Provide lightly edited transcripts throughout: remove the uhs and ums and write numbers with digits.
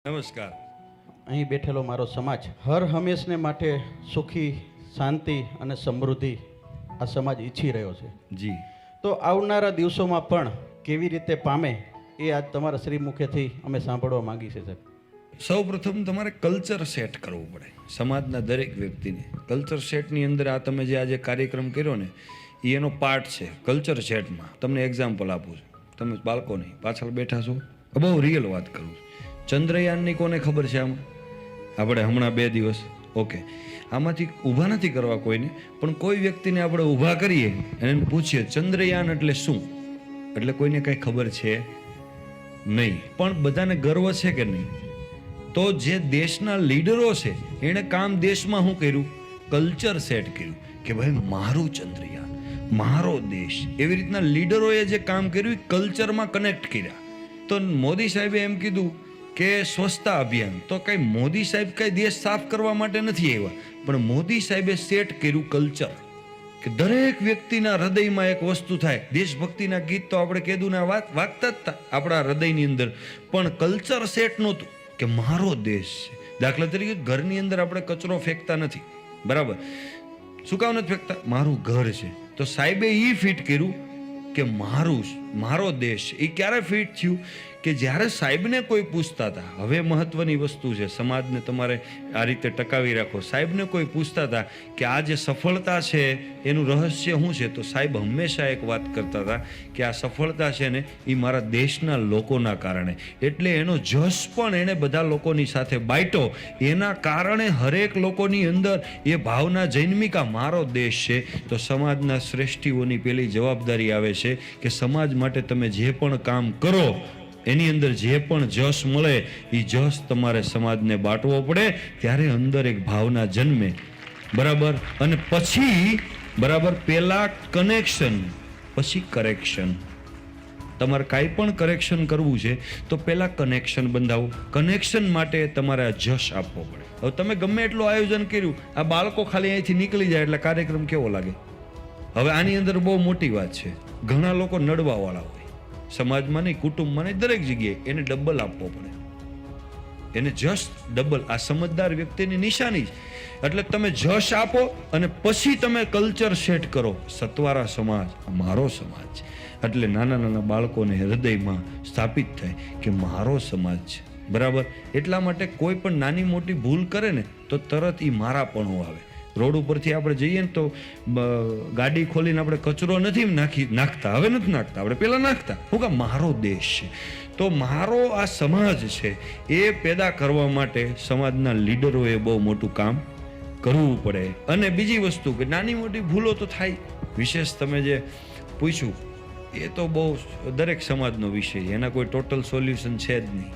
નમસ્કાર. અહીં બેઠેલો મારો સમાજ હર હંમેશને માટે સુખી, શાંતિ અને સમૃદ્ધિ આ સમાજ ઈચ્છી રહ્યો છે. જી. તો આવનારા દિવસોમાં પણ કેવી રીતે પામે એ આજ તમારા શ્રી મુખેથી અમે સાંભળવા માંગી છે સાહેબ. સૌ પ્રથમ તમારે કલ્ચર સેટ કરવું પડે. સમાજના દરેક વ્યક્તિને કલ્ચર સેટની અંદર આ તમે જે આજે કાર્યક્રમ કર્યો ને એ એનો પાર્ટ છે. કલ્ચર સેટમાં તમને એક્ઝામ્પલ આપું છું. તમે બાળકો નહીં પાછળ બેઠા છો, બહુ રિયલ વાત કરું છું. ચંદ્રયાનની કોને ખબર છે? આમાં આપણે હમણાં 2 દિવસ ઓકે આમાંથી ઊભા નથી કરવા કોઈને, પણ કોઈ વ્યક્તિને આપણે ઊભા કરીએ અને એને પૂછીએ ચંદ્રયાન એટલે શું, એટલે કોઈને કંઈ ખબર છે નહીં. પણ બધાને ગર્વ છે કે નહીં? તો જે દેશના લીડરો છે એણે કામ દેશમાં શું કર્યું? કલ્ચર સેટ કર્યું કે ભાઈ મારું ચંદ્રયાન, મારો દેશ. એવી રીતના લીડરોએ જે કામ કર્યું એ કલ્ચરમાં કનેક્ટ કર્યા. તો મોદી સાહેબે એમ કીધું કે સ્વચ્છતા અભિયાન, તો કઈ મોદી સાહેબ કઈ દેશ સાફ કરવા માટે નથી આવ્યા, પણ મોદી સાહેબે સેટ કર્યું કલ્ચર કે દરેક વ્યક્તિના હૃદયમાં એક વસ્તુ થાય. દેશભક્તિના ગીત તો આપણે કીધું ને વાગતા જ હતા આપણા હૃદયની અંદર, પણ કલ્ચર સેટ નહોતું કે મારો દેશ છે. દાખલા તરીકે ઘરની અંદર આપણે કચરો ફેંકતા નથી, બરાબર? શું કામ નથી ફેંકતા? મારું ઘર છે. તો સાહેબે એ ફિટ કર્યું કે મારો દેશ. એ ક્યારે ફિટ થયું? કે જ્યારે સાહેબને કોઈ પૂછતા હતા, હવે મહત્વની વસ્તુ છે, સમાજને તમારે આ રીતે ટકાવી રાખો. સાહેબને કોઈ પૂછતા હતા કે આ જે સફળતા છે એનું રહસ્ય શું છે, તો સાહેબ હંમેશા એક વાત કરતા હતા કે આ સફળતા છે ને એ મારા દેશના લોકોના કારણે. એટલે એનો જશ પણ એણે બધા લોકોની સાથે બાંટ્યો. એના કારણે હરેક લોકોની અંદર એ ભાવના જન્મિકા મારો દેશ છે. તો સમાજના શ્રેષ્ઠીઓની પેલી જવાબદારી આવે છે કે સમાજ માટે તમે જે પણ કામ કરો એની અંદર જે પણ જશ મળે એ જશ તમારે સમાજને બાંટવો પડે. ત્યારે અંદર એક ભાવના જન્મે, બરાબર? અને પછી બરાબર પહેલા કનેક્શન, પછી કરેક્શન. તમારે કાંઈ પણ કરેક્શન કરવું છે તો પહેલા કનેક્શન બંધાવો. કનેક્શન માટે તમારે આ જશ આપવો પડે. હવે તમે ગમે એટલું આયોજન કર્યું, આ બાળકો ખાલી અહીંથી નીકળી જાય એટલે કાર્યક્રમ કેવો લાગે? હવે આની અંદર બહુ મોટી વાત છે, ઘણા લોકો નડવાવાળા હોય સમાજમાં નહીં, કુટુંબમાં નહીં, દરેક જગ્યાએ. એને ડબલ આપવો પડે, એને જશ ડબલ. આ સમજદાર વ્યક્તિની નિશાની છે. એટલે તમે જશ આપો અને પછી તમે કલ્ચર સેટ કરો. સત્વારા સમાજ મારો સમાજ છે. એટલે નાના નાના બાળકોને હૃદયમાં સ્થાપિત થાય કે મારો સમાજ છે, બરાબર? એટલા માટે કોઈ પણ નાની મોટી ભૂલ કરે ને તો તરત એ મારાપણું આવે. રોડ ઉપરથી આપણે જઈએ ને તો ગાડી ખોલીને આપણે કચરો નથી નાખતા, હવે નથી નાખતા, આપણે પહેલાં નાખતા. હું કામ? મારો દેશ છે. તો મારો આ સમાજ છે એ પેદા કરવા માટે સમાજના લીડરોએ બહુ મોટું કામ કરવું પડે. અને બીજી વસ્તુ કે નાની મોટી ભૂલો તો થાય. વિશેષ તમે જે પૂછ્યું એ તો બહુ દરેક સમાજનો વિષય, એના કોઈ ટોટલ સોલ્યુશન છે જ નહીં.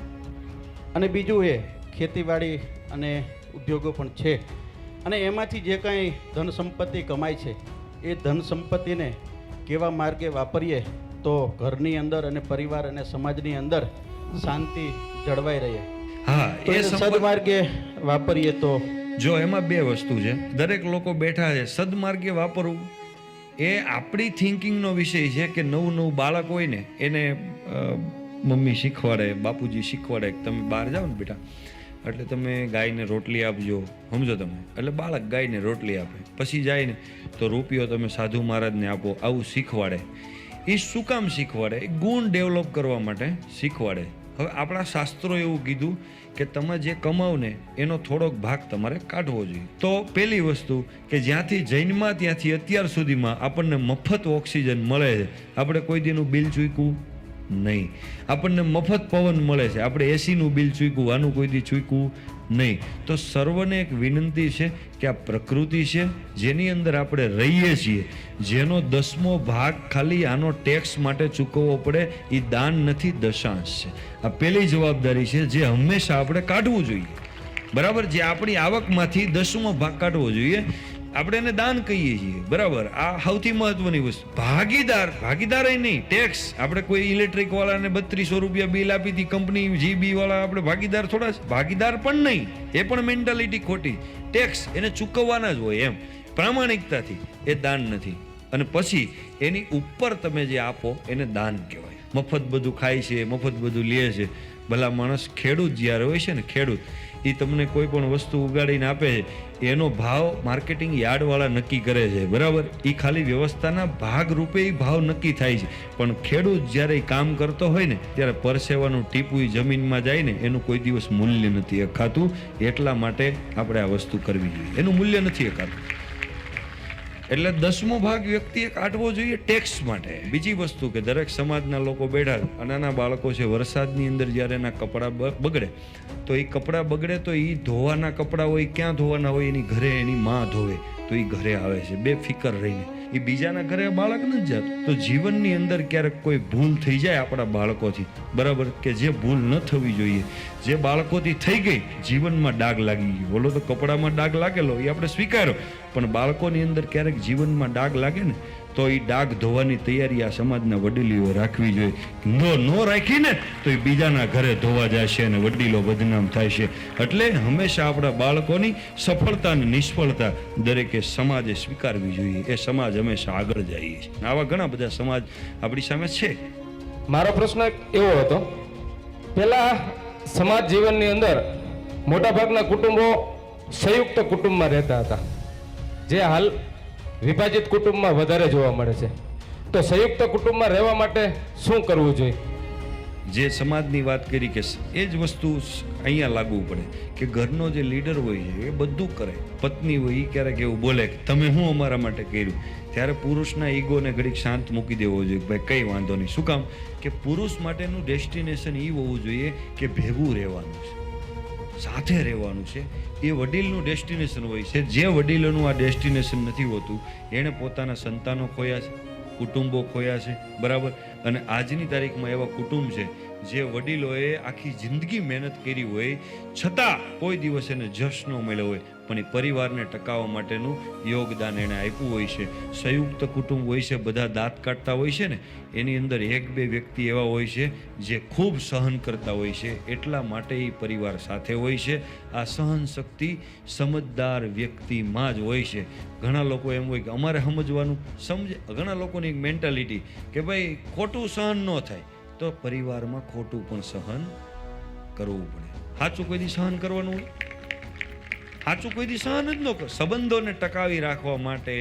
અને બીજું એ ખેતીવાડી અને ઉદ્યોગો પણ છે, અને એમાંથી જે કાંઈ ધન સંપત્તિ કમાય છે એ ધન સંપત્તિને કેવા માર્ગે વાપરીએ તો ઘરની અંદર અને પરિવાર અને સમાજની અંદર શાંતિ જળવાઈ રહે. હા, એ સદમાર્ગે વાપરીએ તો જો એમાં 2 વસ્તુ છે. દરેક લોકો બેઠા છે, સદમાર્ગે વાપરવું એ આપણી થિંકિંગનો વિષય છે. કે નવું બાળક હોય ને એને મમ્મી શીખવાડે, બાપુજી શીખવાડે કે તમે બહાર જાઓ ને બેટા એટલે તમે ગાયને રોટલી આપજો, સમજો તમે? એટલે બાળક ગાયને રોટલી આપે, પછી જાય ને તો રૂપિયો તમે સાધુ મહારાજને આપો, આવું શીખવાડે. એ શું કામ શીખવાડે? ગુણ ડેવલપ કરવા માટે શીખવાડે. હવે આપણા શાસ્ત્રો એવું કીધું કે તમે જે કમાવ ને એનો થોડોક ભાગ તમારે કાઢવો જોઈએ. તો પહેલી વસ્તુ કે જ્યાંથી જૈનમાં ત્યાંથી અત્યાર સુધીમાં આપણને મફત ઓક્સિજન મળે છે, આપણે કોઈ દીનું બિલ ચૂક્યું નહીં. આપણને મફત પવન મળે છે, આપણે એસીનું બિલ ચૂક્યું, આનું કોઈ દી ચૂક્યું નહીં. તો સર્વને એક વિનંતી છે કે આ પ્રકૃતિ છે જેની અંદર આપણે રહીએ છીએ, જેનો 10મો ભાગ ખાલી આનો ટેક્સ માટે ચૂકવવો પડે, એ દાન નથી, દશાંશ છે. આ પહેલી જવાબદારી છે જે હંમેશા આપણે કાઢવું જોઈએ, બરાબર? જે આપણી આવકમાંથી 10મો ભાગ કાઢવો જોઈએ. આપણે એને દાન કહીએ છીએ, બરાબર? આ સૌથી મહત્વની વસ્તુ. ભાગીદાર નહીં, ટેક્સ. આપણે કોઈ ઇલેક્ટ્રિક વાળાને 3200 રૂપિયા બિલ આપી હતી કંપની જીબી વાળા, આપણે ભાગીદાર થોડા? ભાગીદાર પણ નહીં, એ પણ મેન્ટાલિટી ખોટી. ટેક્સ એને ચૂકવવાના જ હોય એમ પ્રામાણિકતાથી, એ દાન નથી. અને પછી એની ઉપર તમે જે આપો એને દાન કહેવાય. મફત બધું ખાય છે, મફત બધું લે છે, ભલા માણસ ખેડૂત જ્યારે હોય છે ને, ખેડૂત એ તમને કોઈ પણ વસ્તુ ઉગાડીને આપે છે, એનો ભાવ માર્કેટિંગ યાર્ડવાળા નક્કી કરે છે, બરાબર. એ ખાલી વ્યવસ્થાના ભાગરૂપે એ ભાવ નક્કી થાય છે. પણ ખેડૂત જ્યારે એ કામ કરતો હોય ને, ત્યારે પરસેવાનું ટીપું જમીનમાં જાય ને, એનું કોઈ દિવસ મૂલ્ય નથી અખાતું. એટલા માટે આપણે આ વસ્તુ કરવી જોઈએ, એનું મૂલ્ય નથી અખાતું. એટલે 10મો ભાગ વ્યક્તિએ કાઢવો જોઈએ ટેક્સ માટે. બીજી વસ્તુ કે દરેક સમાજના લોકો બેઠા, નાના બાળકો છે, વરસાદની અંદર જ્યારે એના કપડાં બગડે, તો એ કપડાં બગડે તો એ ધોવાના કપડાં હોય, ક્યાં ધોવાના હોય? એની ઘરે એની માં ધોવે, તો એ ઘરે આવે છે બેફિકર રહીને. એ બીજાના ઘરે બાળક નથી જતું. તો જીવનની અંદર ક્યારેક કોઈ ભૂલ થઈ જાય આપણા બાળકોથી, બરાબર, કે જે ભૂલ ન થવી જોઈએ, જે બાળકોથી થઈ ગઈ, જીવનમાં ડાઘ લાગી ગઈ. બોલો તો કપડામાં ડાઘ લાગેલો એ આપણે સ્વીકાર્યો, પણ બાળકોની અંદર ક્યારેક જીવનમાં ડાઘ લાગે ને, તો એ ડાઘ ધોવાની તૈયારી આ સમાજના વડીલોએ રાખવી જોઈએ. નો રાખી ને તો એ બીજાના ઘરે ધોવા જાય છે અને વડીલો બદનામ થાય છે. એટલે હંમેશા આપણા બાળકોની સફળતા અને નિષ્ફળતા દરેકે સમાજે સ્વીકારવી જોઈએ. એ સમાજ હંમેશા આગળ જાય છે. આવા ઘણા બધા સમાજ આપણી સામે છે. મારો પ્રશ્ન એવો હતો, પહેલા સમાજ જીવનની અંદર મોટાભાગના કુટુંબો સંયુક્ત કુટુંબમાં રહેતા હતા, જે હાલ વિભાજિત કુટુંબમાં વધારે જોવા મળે છે. તો સંયુક્ત કુટુંબમાં રહેવા માટે શું કરવું જોઈએ? જે સમાજની વાત કરી કે એ જ વસ્તુ અહીંયા લાગવું પડે કે ઘરનો જે લીડર હોય છે એ બધું કરે. પત્ની હોય એ ક્યારેક એવું બોલે કે તમે શું અમારા માટે કર્યું, ત્યારે પુરુષના ઈગોને ઘડીક શાંત મૂકી દેવો જોઈએ કે ભાઈ કંઈ વાંધો નહીં. શું કામ? કે પુરુષ માટેનું ડેસ્ટિનેશન એ હોવું જોઈએ કે ભેગું રહેવાનું છે, સાથે રહેવાનું છે. એ વડીલનું ડેસ્ટિનેશન હોય છે. જે વડીલોનું આ ડેસ્ટિનેશન નથી હોતું, એણે પોતાના સંતાનો ખોયા છે, કુટુંબો ખોયા છે, બરાબર. અને આજની તારીખમાં એવા કુટુંબ છે જે વડીલોએ આખી જિંદગી મહેનત કરી હોય છતાં કોઈ દિવસ એને જશ ન મળ્યો હોય, પણ એ પરિવારને ટકાવવા માટેનું યોગદાન એણે આપ્યું હોય છે. સંયુક્ત કુટુંબ હોય છે, બધા દાંત કાઢતા હોય છે ને, એની અંદર 1-2 વ્યક્તિ એવા હોય છે જે ખૂબ સહન કરતા હોય છે. એટલા માટે એ પરિવાર સાથે હોય છે. આ સહન શક્તિ સમજદાર વ્યક્તિમાં જ હોય છે. ઘણા લોકો એમ હોય કે અમારે સમજવાનું સમજે. ઘણા લોકોની એક મેન્ટાલિટી કે ભાઈ ખોટું સહન ન થાય તો પરિવારમાં ખોટું પણ સહન કરવું પડે. સાચું કોઈ દી સહન કરવાનું હોય? સાચું કોઈ દી સહન જ ન કરે. સંબંધોને ટકાવી રાખવા માટે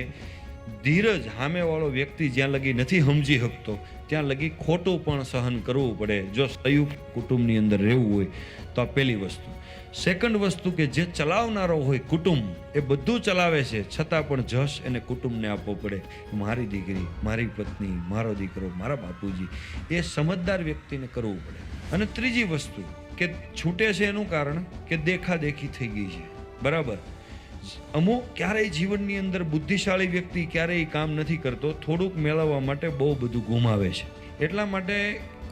ધીરજ, સામેવાળો વ્યક્તિ જ્યાં લગી નથી સમજી શકતો ત્યાં લગી ખોટું પણ સહન કરવું પડે જો સંયુક્ત કુટુંબની અંદર રહેવું હોય તો. આ પહેલી વસ્તુ. સેકન્ડ વસ્તુ કે જે ચલાવનારો હોય કુટુંબ, એ બધું ચલાવે છે છતાં પણ જશ એને કુટુંબને આપવો પડે. મારી દીકરી, મારી પત્ની, મારો દીકરો, મારા બાપુજી, એ સમજદાર વ્યક્તિને કરવું પડે. અને ત્રીજી વસ્તુ કે છૂટે છે એનું કારણ કે દેખાદેખી થઈ ગઈ છે, બરાબર. અમુક ક્યારેય જીવનની અંદર બુદ્ધિશાળી વ્યક્તિ ક્યારેય કામ નથી કરતો, થોડુંક મેળવવા માટે બહુ બધું ગુમાવે છે. એટલા માટે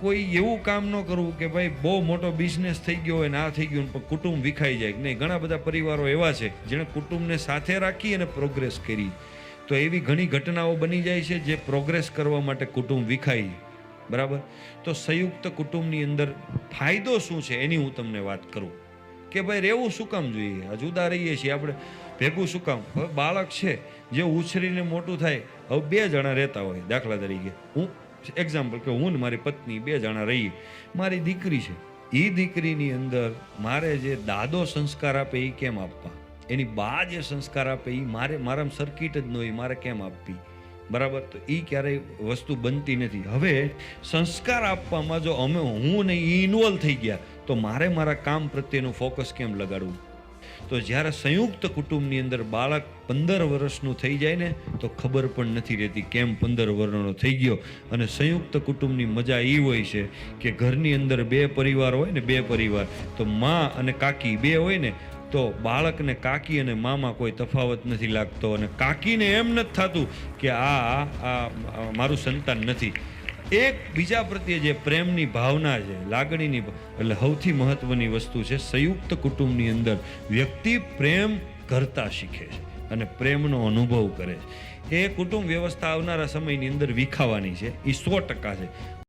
કોઈ એવું કામ ન કરવું કે ભાઈ બહુ મોટો બિઝનેસ થઈ ગયો હોય ને આ થઈ ગયું પણ કુટુંબ વિખાઈ જાય. નહીં, ઘણા બધા પરિવારો એવા છે જેણે કુટુંબને સાથે રાખી અને પ્રોગ્રેસ કરી. તો એવી ઘણી ઘટનાઓ બની જાય છે જે પ્રોગ્રેસ કરવા માટે કુટુંબ વિખાઈ, બરાબર. તો સંયુક્ત કુટુંબની અંદર ફાયદો શું છે એની હું તમને વાત કરું કે ભાઈ રહેવું શું કામ જોઈએ. આ જુદા રહીએ છીએ આપણે, ભેગું શું કામ? હવે બાળક છે જે ઉછરીને મોટું થાય, હવે 2 જણા રહેતા હોય, દાખલા તરીકે હું એક્ઝામ્પલ કે હું ને મારી પત્ની 2 જણા રહીએ. મારી દીકરી છે, એ દીકરીની અંદર મારે જે દાદો સંસ્કાર આપે એ કેમ આપવા, એની બા જે સંસ્કાર આપે એ મારામાં સર્કિટ જ ન હોય, મારે કેમ આપવી, બરાબર. તો એ ક્યારેય વસ્તુ બનતી નથી. હવે સંસ્કાર આપવામાં જો હું ને એ ઇન્વોલ્વ થઈ ગયા તો મારે મારા કામ પ્રત્યેનું ફોકસ કેમ લગાડવું? તો જ્યારે સંયુક્ત કુટુંબની અંદર બાળક 15 વર્ષનું થઈ જાય ને તો ખબર પણ નથી રહેતી કેમ 15 વર્ષનો થઈ ગયો. અને સંયુક્ત કુટુંબની મજા એ હોય છે કે ઘરની અંદર 2 પરિવાર હોય ને, 2 પરિવાર તો માં અને કાકી 2 હોય ને, તો બાળકને કાકી અને મામા કોઈ તફાવત નથી લાગતો. અને કાકીને એમ નથી થતું કે આ મારું સંતાન નથી. એક બીજા પ્રત્યે જે પ્રેમની ભાવના છે, લાગણીની, એટલે સૌથી મહત્વની વસ્તુ છે સંયુક્ત કુટુંબની અંદર વ્યક્તિ પ્રેમ કરતા શીખે છે અને પ્રેમનો અનુભવ કરે છે. એ કુટુંબ વ્યવસ્થા આવનારા સમયની અંદર વિખાવાની છે, એ 100% છે.